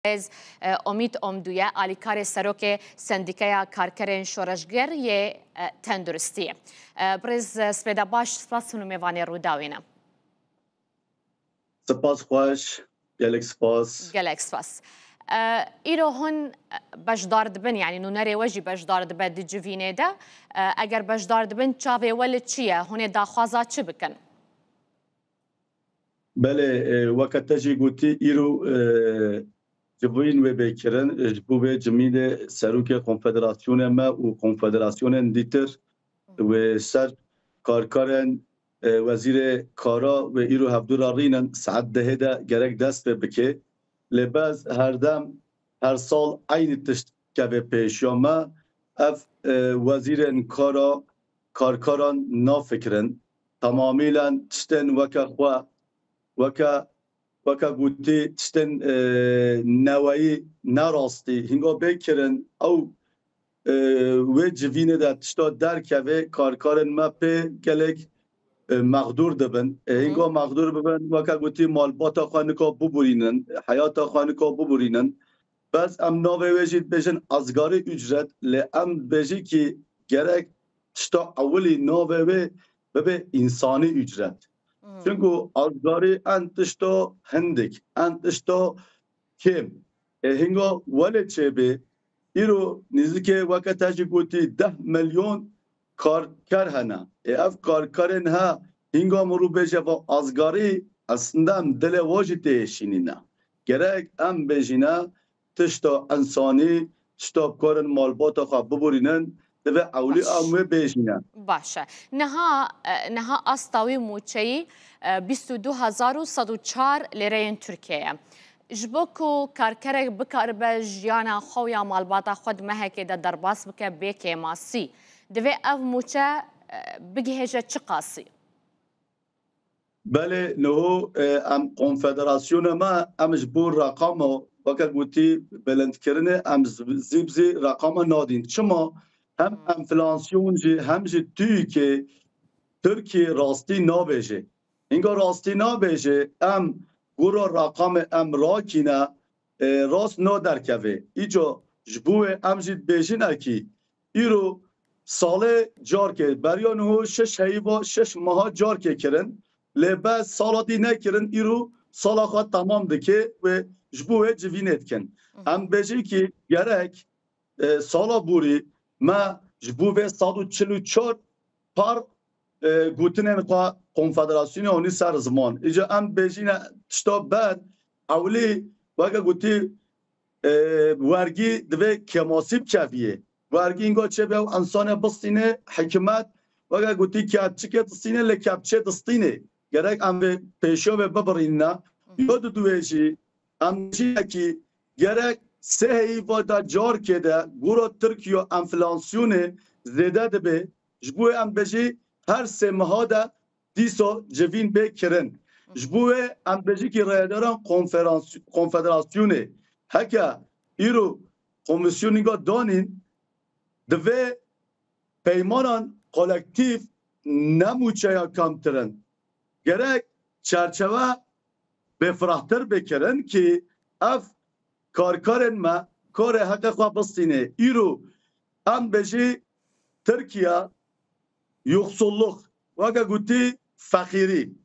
از امید امدویه آلیکار سروک سندیکه کارکرین شورشگر یه تندرستیه. برز سپیده باش سپاس هنو میوانی رو داوینه. سپاس خوش، گلک سپاس. گلک سپاس. ایرو هن بجدار دبن یعنی نونری وجی بجدار دبن دی جوینه ده اگر بجدار دبن چاوه ولد چیه هنه داخوازا چی بکن؟ بله وقت تجی گوتی ایرو جبوین و بکرن جبوه جمید سروک کنفدراسیون ما و کنفدراسیون دیتر و سر کارکارن وزیر کارا و ایرو هفدور رینن ساعت ده ده گرک دست بکه لباس هر دم هر سال عین تشت که به پیشیاما اف وزیر کارا کارکاران نافکرن تمامیلا تشتن وکا خوا وکا گوتی تشتن نوایی نراستی هنگا بکرن او و جوینه دا تشتا در که و کارکارن ما پی گلک مقدور دبن هنگا مقدور ببن وکا گوتی مالباتا خوانکا ببورینن حیاتا خوانکا ببورینن بس ام ناوه ویجید بجن ازگاری اجرت لی ام بجی که گرک تشتا اولی ناوه و ببه انسانی اجرت چونکو ازگاری انتشتا هندک انتشتا کم هنگا ولی چه به ایرو نزدیک وقت هجی گوتی 10 میلیون کارکر هنه اف کارکرین ها هنگا مرو بجه و ازگاری اصلا دل واجی تیشینینه گرک ام بجینه تشتا انسانی تشتا بکارن مالباتا خواه ببورینن دوه اولی اموه بیشینن باشه نها استاوی موچهی 22,104 لیره ترکیه جبوکو کارکرک بکار به جیانا خویا مالباتا خود مهکه ده درباس بکه بیکه ماسی دوه او موچه بگهجه چه قاسی؟ بله نهو ام کنفدراسیون ما ام جبور رقم وقت گوتی بلند کرنه ام زیبزی رقم نادین چما هم انفلاسیون جی هم جی توی که ترکیه راستی نابیجه اینگا راستی نابیجه ام گورا رقم ام راکینه راست نا درکوه ایجا جبوه ام جید بیجین اکی ایرو سال جار که بریان هو 6 ماه جار که کرن لباس سالاتی نکرن ایرو سالا خواهد تمام دکه و جبوه جوینت کن ام بیجی که گرک سالا بوری ما جبوه 144 پر گوتنین که کنفدراسیون اونی سر زمان ایجا ام بیجین تشتا بعد اولی وگه گوتی ورگی دوه کماسیب چویه ورگی اینگا چه بیو انسان بستینه حکمت وگه گوتی که چکه دستینه لکبچه دستینه گرک ام پیشو ببرینه یاد دویشی ام چیه که گرک سه هیوا دا جار که ده گورا ترکیو انفلاسیون زیده ده به جبوه ام بجی هر سه ماه ده دیسو جوین بکرن جبوه ام بجی که رایداران کنفدراسیونه هکا ایرو کمیسیونیگا دانین دوه پیمانان کولکتیف نموچه یا کمترن گرک چرچوه بفراحتر بکرن که اف کارکارن ما کار حق خواه بستینه ایرو ام بجی ترکیه یخصلخ وگه گوتی فقیری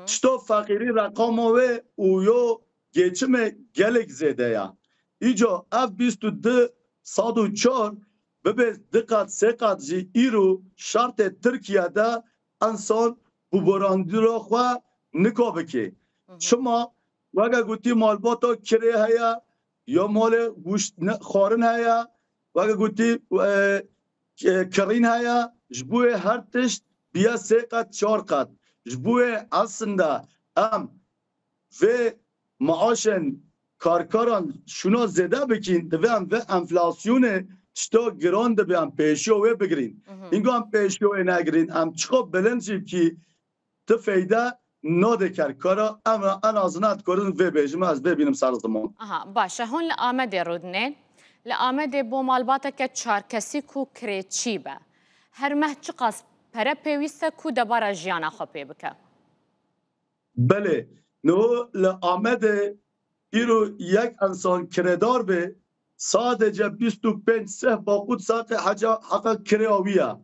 چطور فقیری رقم و اویو گیچم گلک زیده یا ایجا اف 22,104 ببه دقت سقط جی ایرو شرط ترکیه ده انسان ببراندی را خواه نکا بکی شما وگه گوتی مالباتا کره هیا یا مال گوشت خارن هیا وگه گوتی کرین هیا جبوه هر تشت بیا 3 قط 4 قط جبوه اصلا ام و معاشن کارکاران شونا زده بکین دوه هم و انفلاسیون چطور گران ده به هم پیشوه بگرین اینگو هم پیشوه نگرین هم چقا بلند شید که تو فیده ناده کرد کارا اما ان آزنات کردن و بیجم از ببینم سر زمان باشه هون لآمده رودنه لآمده بو مالباتا که 4 کسی کو کریچی به هر مه چقاس پره پیوسته کو دبارا جیانا خواه پی بکه بله نو لآمده ایرو یک انسان کردار به sadece 25 سه باقود ساعت حقا کریاویه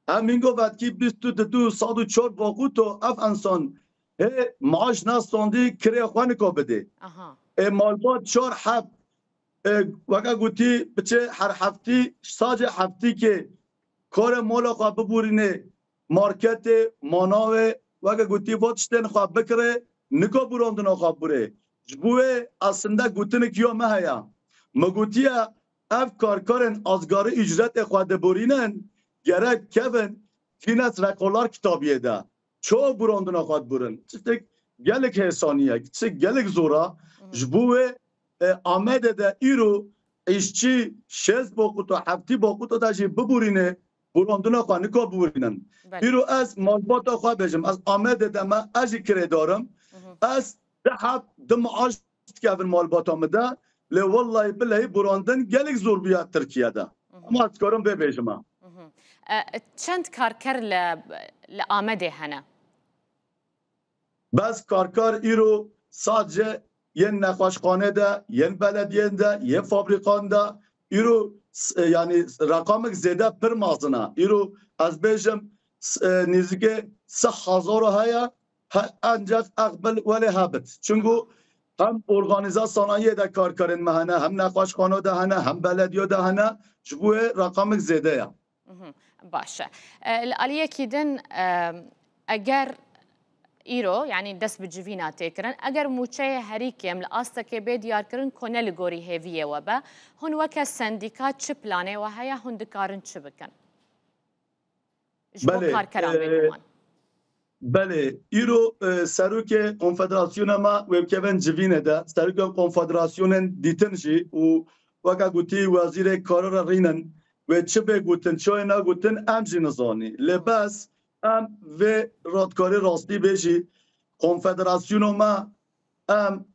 همین گو بعد که 22 ساعت و 4 باقود تو اف انسان معاش نستاندی کریا خوانی که بده مالبات 4 هفت وگه گوتی بچه هر هفتی ساج هفتی که کار مولا خواه ببورینه مارکت ماناوه وگه گوتی واتشتن خواه بکره نکا براندنا خواه بره جبوه اصنده گوتن کیا مهیا مگوتی اف کارکارن ازگار اجرت خواه بورینن گره کفن فینس رکولار کتابیه ده چو براندنا خواه برن چه گلک حسانیه چه گلک زورا جبوه آمده ده ایرو ایشچی 6 باقود و هفتی باقود دا جی ببورینه براندنا خواه نکا بورینن ایرو از مالبات خواه بجم از آمده ده من ازی کره دارم از ده هفت ده معاش که اول مالبات آمده لی والله بالله براندن گلک زور بیاد ترکیه ده اما از کارم ببیجم چند کارکر لآمده هنه؟ بس کارکار ایرو sadece yen nexwaşxane de, yen belediyen de, yen fabrikan de, îro yani rakamek zêde pir mazina. Îro ez bêjim nêzîkê 1000 heye ancak eqbil welê hebit. Çünkü hem organiza sanayiyê de karkerên me hene, hem nexweşxane de hene, hem belediye de hene, ji bo wê rakamek zêde ye. باشه. الآلية دن اگر ایرو یعنی دست به جوینا تکرن اگر موچه هریکیم لاسته که به دیار کرن کنه لگوری هیویه و با هن وکه سندیکات چه پلانه و هیا هن دکارن چه بکن جبو کار کرام بگمان بله ایرو سروک کنفدراسیون ما وبکون جوینه ده سروک کنفدراسیون دیتن جی و وکه گوتی وزیر کارا رینن و چه به گوتن چه نه گوتن امجی نزانی لباس ام و رادکاری راستی بشی کنفدراسیون ما ام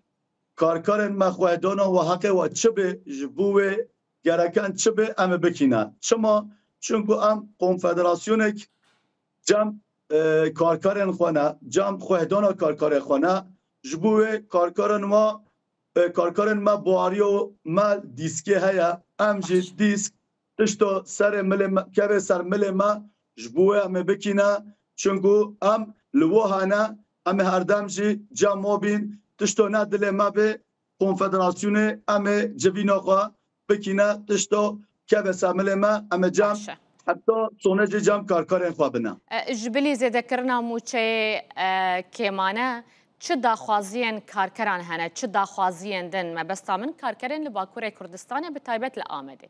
کارکارن مخوادان و حق و چه به جبوه گرکن چه به ام بکینه چما چونکو ام کنفدراسیون جم کارکارن خونه جم خوادان کارکار خونه جبوه کارکارن ما بواریو ما دیسکه هیا ام جی دیسک تشتو سر مل که سر مل ما جبوه ام بکینه چونکو ام لوهانه ام هر دم جی جمع بین تشتو نه دل ما به کنفدراسیون ام جوینا خوا بکینه تشتو که سر مل ما ام جمع حتی سونج جمع کارکارن خوا بنا جبلی زیده کرنا موچه کمانه چه داخوازیان کارکران هنه چه داخوازیان دن ما بستا من کارکران لباکور کردستانه به تایبت لآمده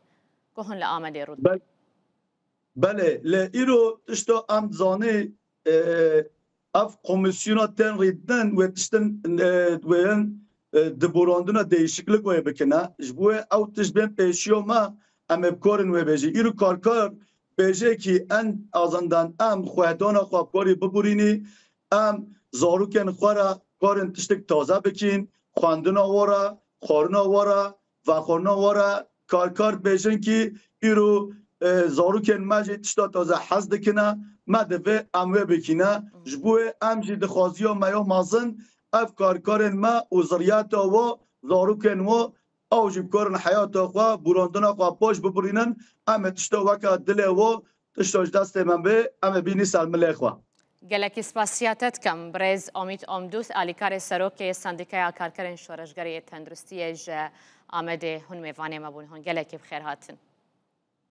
گوهن لآمده رود بله ایرو تشتو ام زانه اف komisyona ten ریدن و تشتن دوین دبوراندنا değişiklik و بکنه جبوه او تشبین پیشیو ما ام بکارن و بیجی ایرو کارکار بیجه کی ان ازندان ام خوادان خوابکاری ببورینی ام زاروکن خورا کارن تشتک تازه بکین خواندنا وارا خارنا وارا و خارنا وارا کارکار بیجن کی ایرو زاروکن مجید تشتا تازه حز دکنه مدوه اموه بکنه جبوه امجی دخوازی و میا مازن اف کارکارن ما وزریات و زاروکن و او جب کارن حیات خوا براندن خوا پاش ببرینن ام تشتا وکا دله و تشتاش دست من به ام بینی سلمله خوا گلکی سپاسیاتت کم برز امید امدوس آلیکار سروک سندیکای کارکرین شورشگری تندرستی آمده هن میوانه مبون هن گلکی بخیر هاتن